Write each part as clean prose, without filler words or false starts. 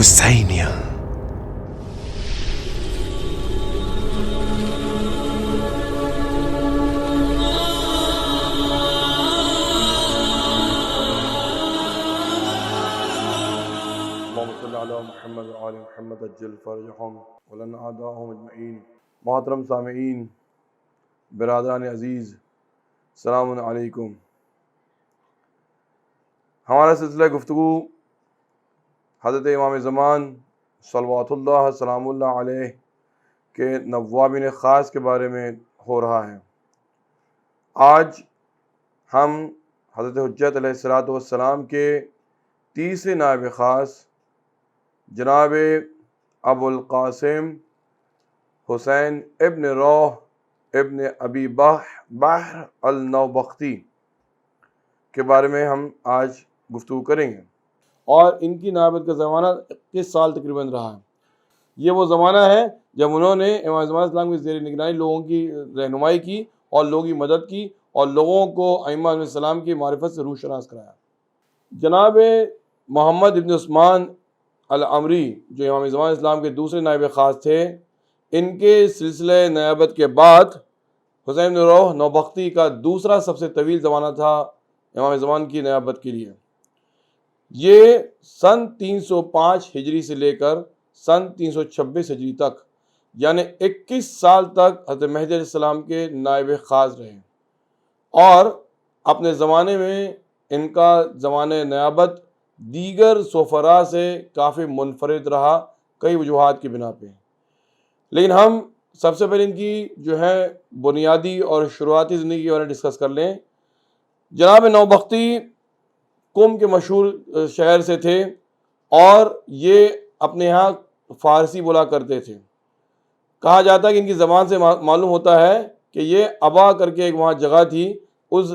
حسینیہ۔ محمد وآل محمد اجل فرجهم ولن اعداءهم اجمعین۔ محترم سامعین، برادران عزیز، السلام علیکم۔ ہمارا سلسلہ گفتگو حضرت امام زمان صلوات اللہ سلام اللہ علیہ کے نوابین خاص کے بارے میں ہو رہا ہے۔ آج ہم حضرت حجت علیہ الصلوۃ والسلام کے تیسرے نائب خاص جناب ابو القاسم حسین ابن روح ابن ابی بحر النوبختی کے بارے میں ہم آج گفتگو کریں گے، اور ان کی نائبت کا زمانہ 21 سال تقریباً رہا ہے۔ یہ وہ زمانہ ہے جب انہوں نے امام زمان اسلام کی زیر نگرانی لوگوں کی رہنمائی کی اور لوگوں کی مدد کی اور لوگوں کو ائمہ علیہ السلام کی معرفت سے روشناس کرایا۔ جناب محمد ابن عثمان العمری، جو امام زمان اسلام کے دوسرے نائب خاص تھے، ان کے سلسلہ نیابت کے بعد حسین بن روح نوبختی کا دوسرا سب سے طویل زمانہ تھا امام زمان کی نیابت کے لیے۔ یہ سن 305 ہجری سے لے کر سن 326 ہجری تک، یعنی 21 سال تک حضرت مہدی علیہ السلام کے نائب خاص رہے، اور اپنے زمانے میں ان کا زمانہ نیابت دیگر سفراء سے کافی منفرد رہا کئی وجوہات کی بنا پہ۔ لیکن ہم سب سے پہلے ان کی جو ہے بنیادی اور شروعاتی زندگی کے بارے میں ڈسکس کر لیں۔ جناب نوبختی قم کے مشہور شہر سے تھے، اور یہ اپنے ہاں فارسی بولا کرتے تھے۔ کہا جاتا ہے کہ ان کی زبان سے معلوم ہوتا ہے کہ یہ ابا کر کے ایک وہاں جگہ تھی، اس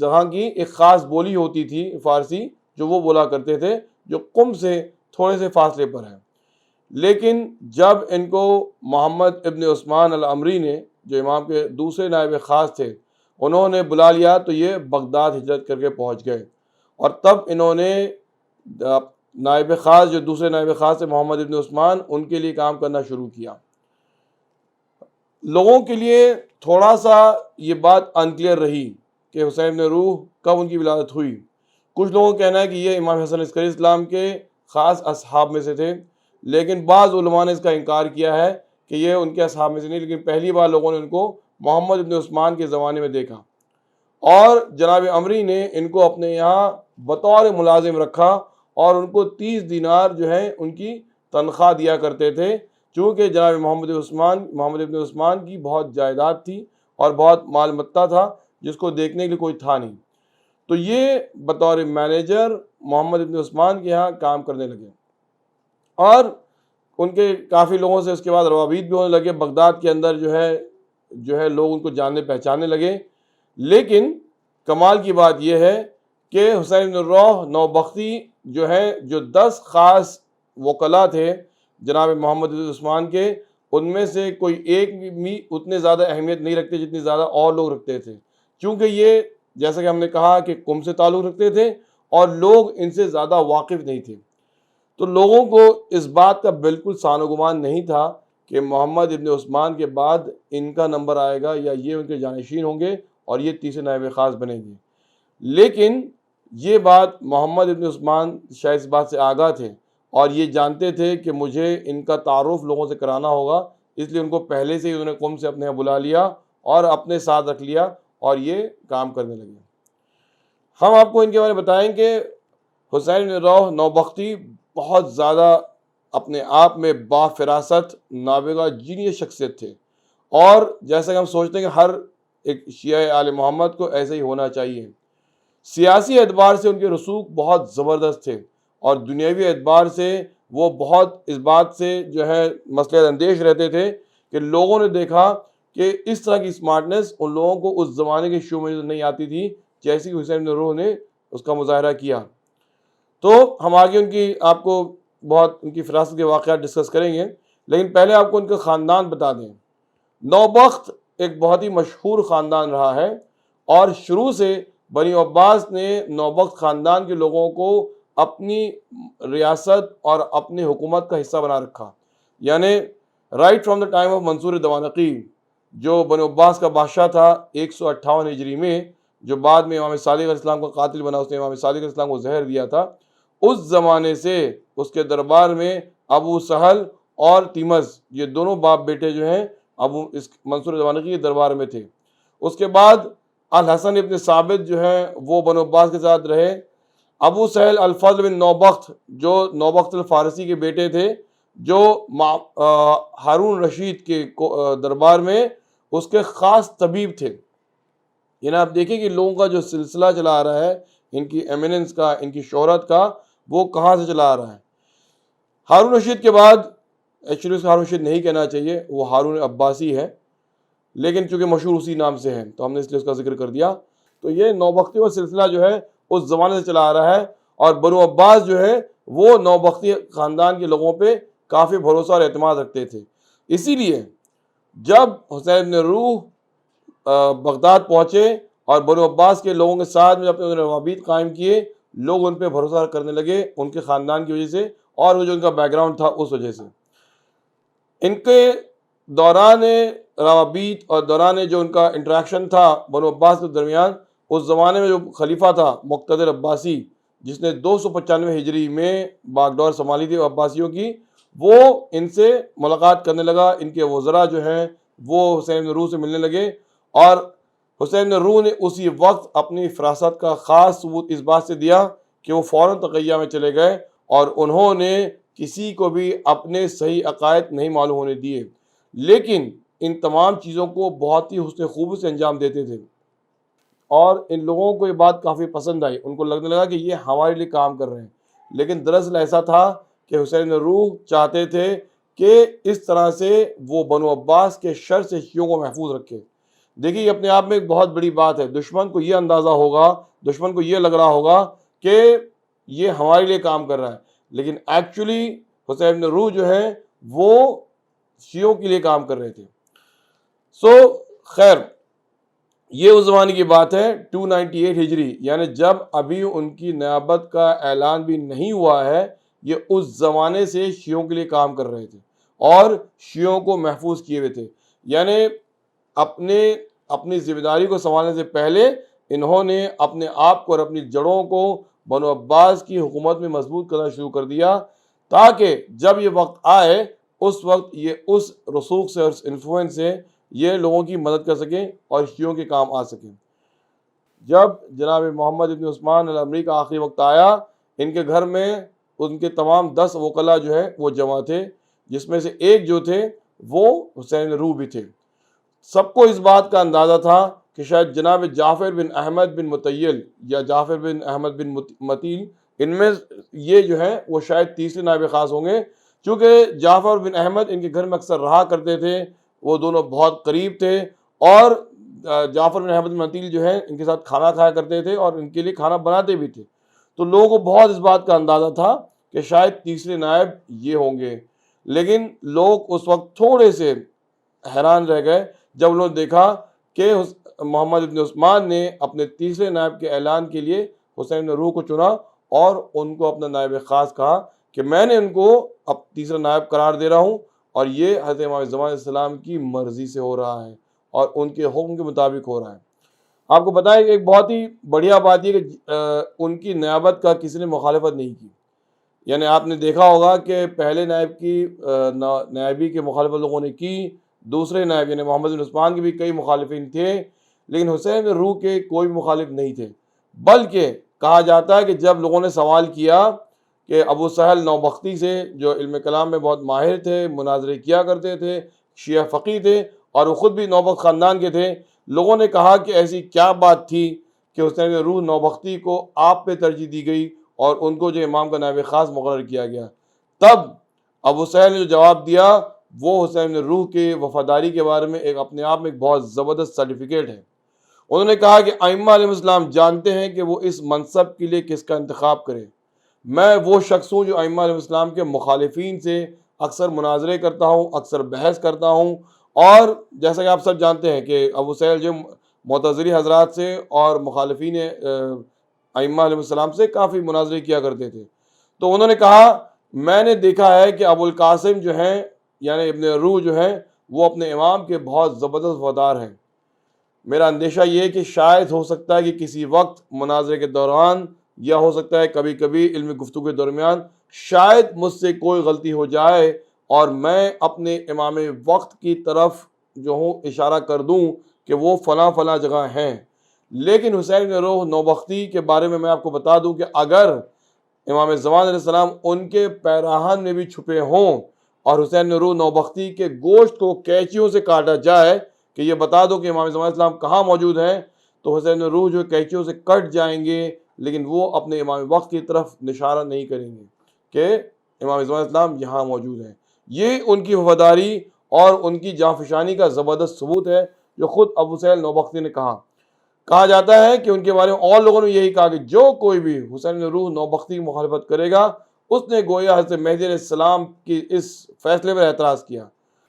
جگہ کی ایک خاص بولی ہوتی تھی فارسی جو وہ بولا کرتے تھے، جو قم سے تھوڑے سے فاصلے پر ہے۔ لیکن جب ان کو محمد ابن عثمان العمری نے، جو امام کے دوسرے نائب خاص تھے، انہوں نے بلا لیا تو یہ بغداد ہجرت کر کے پہنچ گئے، اور تب انہوں نے نائب خاص، جو دوسرے نائب خاص تھے محمد ابن عثمان، ان کے لیے کام کرنا شروع کیا۔ لوگوں کے لیے تھوڑا سا یہ بات انکلیئر رہی کہ حسین بن روح کب ان کی ولادت ہوئی۔ کچھ لوگوں کا کہنا ہے کہ یہ امام حسن عسکری اسلام کے خاص اصحاب میں سے تھے، لیکن بعض علماء نے اس کا انکار کیا ہے کہ یہ ان کے اصحاب میں سے نہیں، لیکن پہلی بار لوگوں نے ان کو محمد ابن عثمان کے زمانے میں دیکھا، اور جناب عمری نے ان کو اپنے یہاں بطور ملازم رکھا، اور ان کو 30 دینار جو ہے ان کی تنخواہ دیا کرتے تھے، چونکہ جناب محمد ابن عثمان کی بہت جائیداد تھی اور بہت مال متا تھا، جس کو دیکھنے کے لیے کوئی تھا نہیں۔ تو یہ بطور مینیجر محمد ابن عثمان کے یہاں کام کرنے لگے، اور ان کے کافی لوگوں سے اس کے بعد روابط بھی ہونے لگے۔ بغداد کے اندر جو ہے لوگ ان کو جاننے پہچاننے لگے۔ لیکن کمال کی بات یہ ہے کہ حسین بن روح نوبختی جو 10 خاص وکلاء تھے جناب محمد ابن عثمان کے، ان میں سے کوئی ایک بھی اتنے زیادہ اہمیت نہیں رکھتے جتنی زیادہ اور لوگ رکھتے تھے، کیونکہ یہ جیسا کہ ہم نے کہا کہ قم سے تعلق رکھتے تھے اور لوگ ان سے زیادہ واقف نہیں تھے۔ تو لوگوں کو اس بات کا بالکل سان و گمان نہیں تھا کہ محمد ابن عثمان کے بعد ان کا نمبر آئے گا یا یہ ان کے جانشین ہوں گے اور یہ تیسرے نائب خاص بنیں گے۔ لیکن یہ بات محمد ابن عثمان شاید اس بات سے آگاہ تھے، اور یہ جانتے تھے کہ مجھے ان کا تعارف لوگوں سے کرانا ہوگا، اس لیے ان کو پہلے سے ہی انہوں نے قم سے اپنے یہاں بلا لیا اور اپنے ساتھ رکھ لیا، اور یہ کام کرنے لگے۔ ہم آپ کو ان کے بارے میں بتائیں کہ حسین بن روح نوبختی بہت زیادہ اپنے آپ میں با فراست نابغہ جینیس شخصیت تھے، اور جیسا کہ ہم سوچتے ہیں کہ ہر ایک شیعہ آل محمد کو ایسے ہی ہونا چاہیے۔ سیاسی اعتبار سے ان کے رسوخ بہت زبردست تھے، اور دنیاوی اعتبار سے وہ بہت اس بات سے مسئلہ اندیش رہتے تھے کہ لوگوں نے دیکھا کہ اس طرح کی اسمارٹنس ان لوگوں کو اس زمانے کے شو میں نہیں آتی تھی جیسی کہ حسین بن روح نے اس کا مظاہرہ کیا۔ تو ہم آگے آپ کو بہت ان کی فراست کے واقعات ڈسکس کریں گے، لیکن پہلے آپ کو ان کا خاندان بتا دیں۔ نوبخت ایک بہت ہی مشہور خاندان رہا ہے، اور شروع سے بنی عباس نے نوبخت خاندان کے لوگوں کو اپنی ریاست اور اپنی حکومت کا حصہ بنا رکھا. یعنی right from the time of Mansur Dawaniqi جو بنو عباس کا بادشاہ تھا 158 ہجری میں، جو بعد میں امام صادق علیہ السلام کا قاتل بنا، اس نے امام صادق علیہ السلام کو زہر دیا تھا، اس زمانے سے اس کے دربار میں ابو سہل اور تیمز، یہ دونوں باپ بیٹے جو ہیں اس منصور دوانقی کے دربار میں تھے. اس کے بعد الحسن ابن ثابت جو ہیں وہ بنو عباس کے ساتھ رہے. ابو سہل الفضل بن نوبخت جو نوبخت الفارسی کے بیٹے تھے، جو ہارون رشید کے دربار میں اس کے خاص طبیب تھے. یعنی آپ دیکھیں کہ لوگوں کا جو سلسلہ چلا آ رہا ہے، ان کی ایمیننس کا، ان کی شہرت کا، وہ کہاں سے چلا آ رہا ہے. ہارون رشید کے بعد، ایکچولی اس کو ہارون رشید نہیں کہنا چاہیے، وہ ہارون عباسی ہے، لیکن چونکہ مشہور اسی نام سے ہے تو ہم نے اس لیے اس کا ذکر کر دیا. تو یہ نوبختی کا سلسلہ جو ہے اس زمانے سے چلا آ رہا ہے، اور بنو عباس جو ہے وہ نوبختی خاندان کے لوگوں پہ کافی بھروسہ اور اعتماد رکھتے تھے. اسی لیے جب حسین بن روح بغداد پہنچے اور بنو عباس کے لوگوں کے ساتھ میں اپنے روابط قائم کیے، لوگ ان پہ بھروسہ کرنے لگے ان کے خاندان کی وجہ سے، اور وہ جو ان کا بیک گراؤنڈ تھا اس وجہ سے. ان کے دوران روابط اور دوران جو ان کا انٹریکشن تھا بنو عباس کے درمیان، اس زمانے میں جو خلیفہ تھا مقتدر عباسی، جس نے 295 ہجری میں باغڈور سنبھالی تھی عباسیوں کی، وہ ان سے ملاقات کرنے لگا. ان کے وزراء جو ہیں وہ حسین بن روح سے ملنے لگے، اور حسین بن روح نے اسی وقت اپنی فراست کا خاص ثبوت اس بات سے دیا کہ وہ فوراً تقیہ میں چلے گئے، اور انہوں نے کسی کو بھی اپنے صحیح عقائد نہیں معلوم ہونے دیے، لیکن ان تمام چیزوں کو بہت ہی حسن خوبی سے انجام دیتے تھے. اور ان لوگوں کو یہ بات کافی پسند آئی، ان کو لگنے لگا کہ یہ ہمارے لیے کام کر رہے ہیں. لیکن دراصل ایسا تھا کہ حسین بن روح چاہتے تھے کہ اس طرح سے وہ بنو عباس کے شر سے شیعوں کو محفوظ رکھے. دیکھیے یہ اپنے آپ میں ایک بہت بڑی بات ہے. دشمن کو یہ اندازہ ہوگا، دشمن کو یہ لگ رہا ہوگا کہ یہ ہمارے لیے کام کر رہا ہے، لیکن ایکچولی حسین بن روح جو ہے وہ شیعوں کے لیے کام کر رہے تھے. خیر یہ اس زمانے کی بات ہے 298 ہجری، یعنی جب ابھی ان کی نیابت کا اعلان بھی نہیں ہوا ہے. یہ اس زمانے سے شیعوں کے لیے کام کر رہے تھے اور شیعوں کو محفوظ کیے ہوئے تھے. یعنی اپنی ذمہ داری کو سنبھالنے سے پہلے انہوں نے اپنے آپ کو اور اپنی جڑوں کو بنو عباس کی حکومت میں مضبوط کرنا شروع کر دیا، تاکہ جب یہ وقت آئے اس وقت یہ اس رسوخ سے اور اس انفلوئنس سے یہ لوگوں کی مدد کر سکیں اور شیعوں کے کام آ سکیں. جب جناب محمد ابن عثمان العمری کا آخری وقت آیا، ان کے گھر میں ان کے تمام 10 وکلا جو ہے وہ جمع تھے، جس میں سے ایک جو تھے وہ حسین بن روح بھی تھے. سب کو اس بات کا اندازہ تھا کہ شاید جناب جعفر بن احمد بن مطیل یا جعفر بن احمد بن متیل، ان میں یہ جو ہیں وہ شاید تیسرے نائب خاص ہوں گے، چونکہ جعفر بن احمد ان کے گھر میں اکثر رہا کرتے تھے، وہ دونوں بہت قریب تھے، اور جعفر بن احمد بن متیل جو ہیں ان کے ساتھ کھانا کھایا کرتے تھے اور ان کے لیے کھانا بناتے بھی تھے. تو لوگوں کو بہت اس بات کا اندازہ تھا کہ شاید تیسرے نائب یہ ہوں گے. لیکن لوگ اس وقت تھوڑے سے حیران رہ گئے جب انہوں نے دیکھا کہ محمد ابن عثمان نے اپنے تیسرے نائب کے اعلان کے لیے حسین بن روح کو چنا اور ان کو اپنا نائب خاص کہا کہ میں نے ان کو اب تیسرا نائب قرار دے رہا ہوں، اور یہ حضرت امام زمان علیہ السلام کی مرضی سے ہو رہا ہے اور ان کے حکم کے مطابق ہو رہا ہے. آپ کو بتائیں کہ ایک بہت ہی بڑھیا بات یہ کہ ان کی نیابت کا کسی نے مخالفت نہیں کی. یعنی آپ نے دیکھا ہوگا کہ پہلے نائب کی نائبی کے مخالفت لوگوں نے کی، دوسرے نائب یعنی محمد بن عثمان کے بھی کئی مخالفین تھے، لیکن حسین بن روح کے کوئی مخالف نہیں تھے. بلکہ کہا جاتا ہے کہ جب لوگوں نے سوال کیا کہ ابو سہل نوبختی سے، جو علم کلام میں بہت ماہر تھے، مناظرے کیا کرتے تھے، شیعہ فقیہ تھے اور وہ خود بھی نوبخت خاندان کے تھے، لوگوں نے کہا کہ ایسی کیا بات تھی کہ حسین بن روح نوبختی کو آپ پہ ترجیح دی گئی اور ان کو جو امام کا نائب خاص مقرر کیا گیا. تب ابو سہل نے جو جواب دیا وہ حسین بن روح کے وفاداری کے بارے میں ایک اپنے آپ میں ایک بہت زبردست سرٹیفکیٹ ہے. انہوں نے کہا کہ ائمہ علیہ السلام جانتے ہیں کہ وہ اس منصب کے لیے کس کا انتخاب کرے. میں وہ شخص ہوں جو ائمہ علیہ السلام کے مخالفین سے اکثر مناظرے کرتا ہوں، اکثر بحث کرتا ہوں، اور جیسا کہ آپ سب جانتے ہیں کہ ابو سہل جو معتزلی حضرات سے اور مخالفین ائمہ علیہ السلام سے کافی مناظرے کیا کرتے تھے۔ تو انہوں نے کہا میں نے دیکھا ہے کہ ابو القاسم جو ہیں یعنی ابن روح جو ہیں وہ اپنے امام کے بہت زبردست وفادار ہیں۔ میرا اندیشہ یہ ہے کہ شاید ہو سکتا ہے کہ کسی وقت مناظرے کے دوران یا ہو سکتا ہے کبھی کبھی علمی گفتگو کے درمیان شاید مجھ سے کوئی غلطی ہو جائے اور میں اپنے امام وقت کی طرف جو ہوں اشارہ کر دوں کہ وہ فلاں فلاں جگہ ہیں۔ لیکن حسین بن روح نوبختی کے بارے میں آپ کو بتا دوں کہ اگر امام زمان علیہ السلام ان کے پیراہن میں بھی چھپے ہوں اور حسین بن روح نوبختی کے گوشت کو کینچیوں سے کاٹا جائے کہ یہ بتا دو کہ امام زمان علیہ السلام کہاں موجود ہیں، تو حسین بن روح جو کینچیوں سے کٹ جائیں گے، لیکن وہ اپنے امام وقت کی طرف اشارہ نہیں کریں گے کہ امام زمان علیہ السلام یہاں موجود ہیں۔ یہ ان کی وفاداری اور ان کی جانفشانی کا زبردست ثبوت ہے جو خود ابو سہل نوبختی نے کہا جاتا ہے کہ ان کے بارے میں اور لوگوں نے یہی کہا کہ جو کوئی بھی حسین بن روح نوبختی کی مخالفت کرے گا اس نے گویا حضرت مہدی علیہ السلام کی اس فیصلے پر اعتراض کیا۔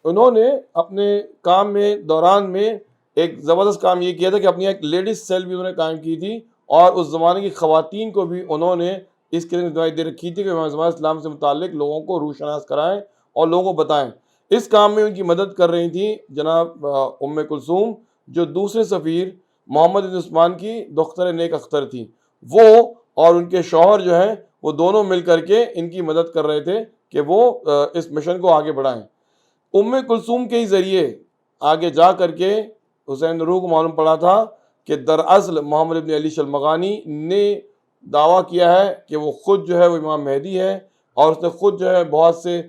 انہوں نے اپنے کام میں دوران میں ایک زبردست کام یہ کیا تھا کہ اپنی ایک لیڈیز سیل بھی انہوں نے قائم کی تھی اور اس زمانے کی خواتین کو بھی انہوں نے اس کے لیے دے رکھی تھی کہ امام زمان اسلام سے متعلق لوگوں کو روح شناس کرائیں اور لوگوں کو بتائیں۔ اس کام میں ان کی مدد کر رہی تھی جناب ام کلثوم جو دوسرے سفیر محمد بن عثمان کی دختر نیک اختر تھی، وہ اور ان کے شوہر جو ہیں وہ دونوں مل کر کے ان کی مدد کر رہے تھے کہ وہ اس مشن کو آگے بڑھائیں۔ ام کلثوم کے ہی ذریعے آگے جا کر کے حسین روح کو معلوم پڑا تھا کہ دراصل محمد بن علی شلمغانی نے دعویٰ کیا ہے کہ وہ خود جو ہے وہ امام مہدی ہے اور اس نے خود جو ہے بہت سے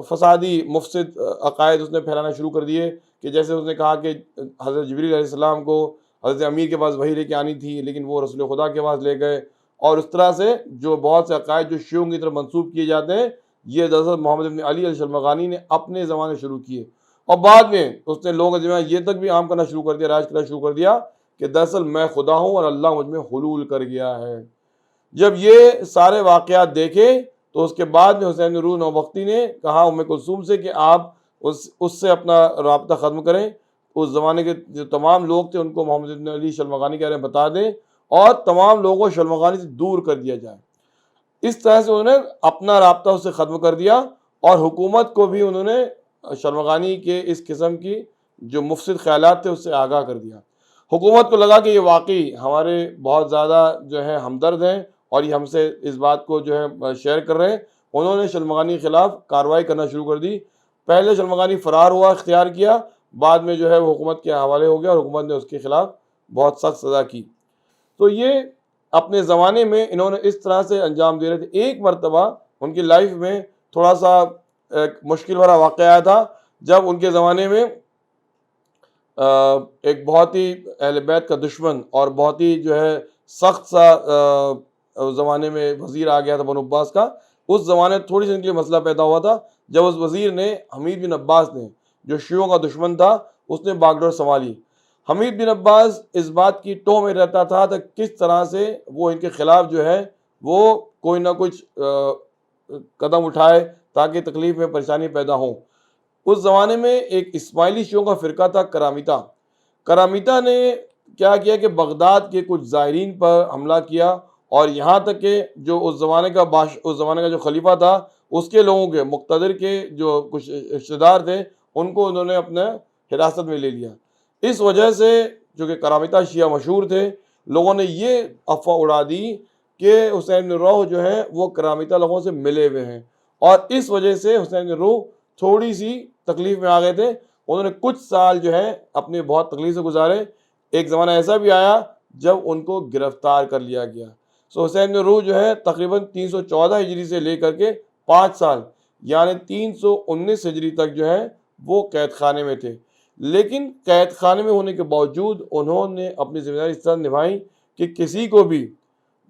فسادی مفسد عقائد اس نے پھیلانا شروع کر دیے کہ جیسے اس نے کہا کہ حضرت جبریل علیہ السلام کو حضرت امیر کے پاس وحی لے کے آنی تھی لیکن وہ رسول خدا کے پاس لے گئے، اور اس طرح سے جو بہت سے عقائد جو شیعوں کی طرف منسوب کیے جاتے ہیں یہ دراصل محمد بن علی الشلمغانی نے اپنے زمانے شروع کیے، اور بعد میں اس نے لوگوں کے یہ تک بھی عام کرنا شروع کر دیا، راج کرنا شروع کر دیا کہ دراصل میں خدا ہوں اور اللہ مجھ میں حلول کر گیا ہے۔ جب یہ سارے واقعات دیکھے تو اس کے بعد میں حسین روح نوبختی نے کہا ام کلثوم سے کہ آپ اس سے اپنا رابطہ ختم کریں، اس زمانے کے جو تمام لوگ تھے ان کو محمد بن علی شلمغانی کے بارے میں بتا دیں اور تمام لوگوں کو شلمغانی سے دور کر دیا جائے۔ اس طرح سے انہوں نے اپنا رابطہ اس سے ختم کر دیا اور حکومت کو بھی انہوں نے شلمغانی کے اس قسم کی جو مفسد خیالات تھے اس سے آگاہ کر دیا۔ حکومت کو لگا کہ یہ واقعی ہمارے بہت زیادہ جو ہے ہمدرد ہیں اور یہ ہم سے اس بات کو جو ہے شیئر کر رہے ہیں، انہوں نے شلمغانی کے خلاف کارروائی کرنا شروع کر دی۔ پہلے شلمغانی فرار ہوا، اختیار کیا، بعد میں جو ہے وہ حکومت کے حوالے ہو گیا اور حکومت نے اس کے خلاف بہت سخت سزا کی۔ تو یہ اپنے زمانے میں انہوں نے اس طرح سے انجام دے رہے تھے۔ ایک مرتبہ ان کی لائف میں تھوڑا سا ایک مشکل بھرا واقعہ آیا تھا جب ان کے زمانے میں ایک بہت ہی اہل بیت کا دشمن اور بہت ہی جو ہے سخت سا زمانے میں وزیر آ گیا تھا بنو عباس کا۔ اس زمانے تھوڑی سی ان کے لیے مسئلہ پیدا ہوا تھا جب اس وزیر نے حمید بن عباس نے جو شیعوں کا دشمن تھا اس نے باغ ڈور سنبھالی۔ حمید بن عباس اس بات کی ٹوہ میں رہتا تھا کہ کس طرح سے وہ ان کے خلاف جو ہے وہ کوئی نہ کچھ قدم اٹھائے تاکہ تکلیف میں پریشانی پیدا ہو۔ اس زمانے میں ایک اسماعیلی شیعوں کا فرقہ تھا کرامیتا نے کیا کیا کہ بغداد کے کچھ زائرین پر حملہ کیا اور یہاں تک کہ جو اس زمانے کا جو خلیفہ تھا اس کے لوگوں کے مقتدر کے جو کچھ رشتہ دار تھے ان کو انہوں نے اپنے حراست میں لے لیا۔ اس وجہ سے چونکہ کرامیتا شیعہ مشہور تھے، لوگوں نے یہ افواہ اڑا دی کہ حسین بن روح جو ہیں وہ کرامیتا لوگوں سے ملے ہوئے ہیں، اور اس وجہ سے حسین بن روح تھوڑی سی تکلیف میں آ گئے تھے۔ انہوں نے کچھ سال جو ہے اپنے بہت تکلیف سے گزارے۔ ایک زمانہ ایسا بھی آیا جب ان کو گرفتار کر لیا گیا۔ حسین بن روح جو ہے تقریباً 314 ہجری سے لے کر کے 5 سال یعنی 319 ہجری تک جو ہے وہ قید خانے میں تھے، لیکن قید خانے میں ہونے کے باوجود انہوں نے اپنی ذمہ داری اس طرح نبھائی کہ کسی کو بھی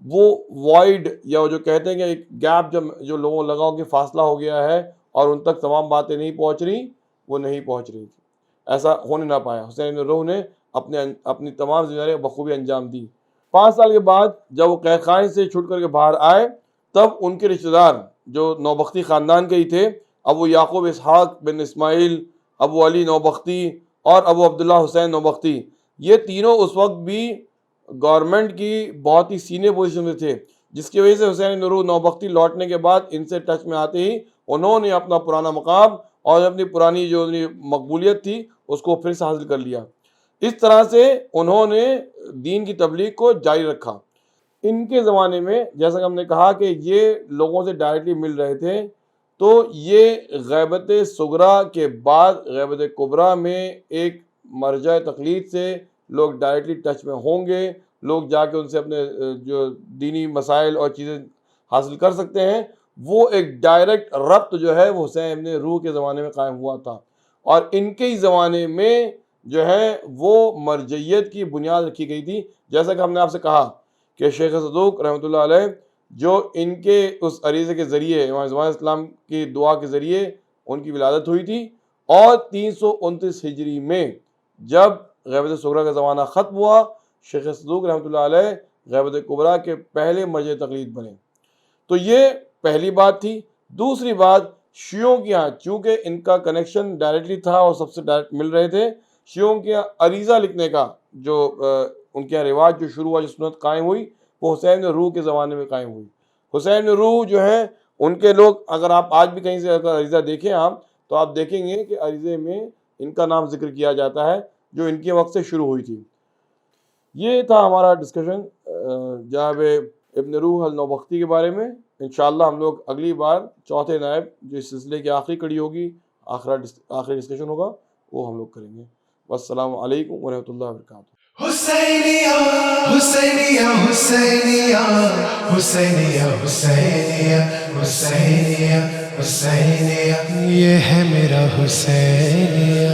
وہ وائڈ یا جو کہتے ہیں کہ ایک گیپ جو لوگوں کو لگا ہو کہ فاصلہ ہو گیا ہے اور ان تک تمام باتیں نہیں پہنچ رہی، وہ نہیں پہنچ رہی تھی، ایسا ہونے نہ پایا۔ حسین بن روح نے اپنی تمام ذمہ داریاں بخوبی انجام دی۔ 5 سال کے بعد جب وہ قید خانے سے چھوٹ کر کے باہر آئے تب ان کے رشتہ دار جو نوبختی خاندان کے ہی تھے، ابو یعقوب اسحاق بن اسماعیل، ابو علی نوبختی اور ابو عبداللہ حسین نوبختی، یہ تینوں اس وقت بھی گورنمنٹ کی بہت ہی سینئر پوزیشن میں تھے، جس کی وجہ سے حسین ابن روح نوبختی لوٹنے کے بعد ان سے ٹچ میں آتے ہی انہوں نے اپنا پرانا مقام اور اپنی پرانی جو مقبولیت تھی اس کو پھر سے حاصل کر لیا۔ اس طرح سے انہوں نے دین کی تبلیغ کو جاری رکھا۔ ان کے زمانے میں جیسا کہ ہم نے کہا کہ یہ لوگوں سے ڈائریکٹلی مل رہے تھے، تو یہ غیبت صغریٰ کے بعد غیبت کبریٰ میں ایک مرجع تقلید سے لوگ ڈائریکٹلی ٹچ میں ہوں گے، لوگ جا کے ان سے اپنے جو دینی مسائل اور چیزیں حاصل کر سکتے ہیں۔ وہ ایک ڈائریکٹ ربط جو ہے وہ حسین ابن روح کے زمانے میں قائم ہوا تھا، اور ان کے ہی زمانے میں جو ہے وہ مرجعیت کی بنیاد رکھی گئی تھی۔ جیسا کہ ہم نے آپ سے کہا کہ شیخ صدوق رحمۃ اللہ علیہ جو ان کے اس عریضے کے ذریعے امام زمان اسلام کی دعا کے ذریعے ان کی ولادت ہوئی تھی، اور 329 ہجری میں جب غیبت صغریٰ کا زمانہ ختم ہوا، شیخ صدوق رحمۃ اللہ علیہ غیبت کبریٰ کے پہلے مرجع تقلید بنے۔ تو یہ پہلی بات تھی۔ دوسری بات، شیعوں کے ہاں چونکہ ان کا کنیکشن ڈائریکٹلی تھا اور سب سے ڈائریکٹ مل رہے تھے، شیعوں کے ہاں عریضہ لکھنے کا جو ان کے رواج جو شروع ہوا، جو سنت قائم ہوئی، وہ حسین روح کے زمانے میں قائم ہوئی۔ حسین روح جو ہیں ان کے لوگ، اگر آپ آج بھی کہیں سے اگر عریضہ دیکھیں آپ، تو آپ دیکھیں گے کہ عریضے میں ان کا نام ذکر کیا جاتا ہے جو ان کے وقت سے شروع ہوئی تھی۔ یہ تھا ہمارا ڈسکشن جناب ابن روح النوبختی کے بارے میں۔ انشاءاللہ ہم لوگ اگلی بار چوتھے نائب جو اس سلسلے کی آخری کڑی ہوگی، آخری ڈسکشن ہوگا، وہ ہم لوگ کریں گے۔ والسلام علیکم ورحمۃ اللہ وبرکاتہ۔ حسینیہ حسینیہ حسینیہ حسینیہ حسینیہ حسینیہ حسینیہ، یہ ہے میرا حسینیہ۔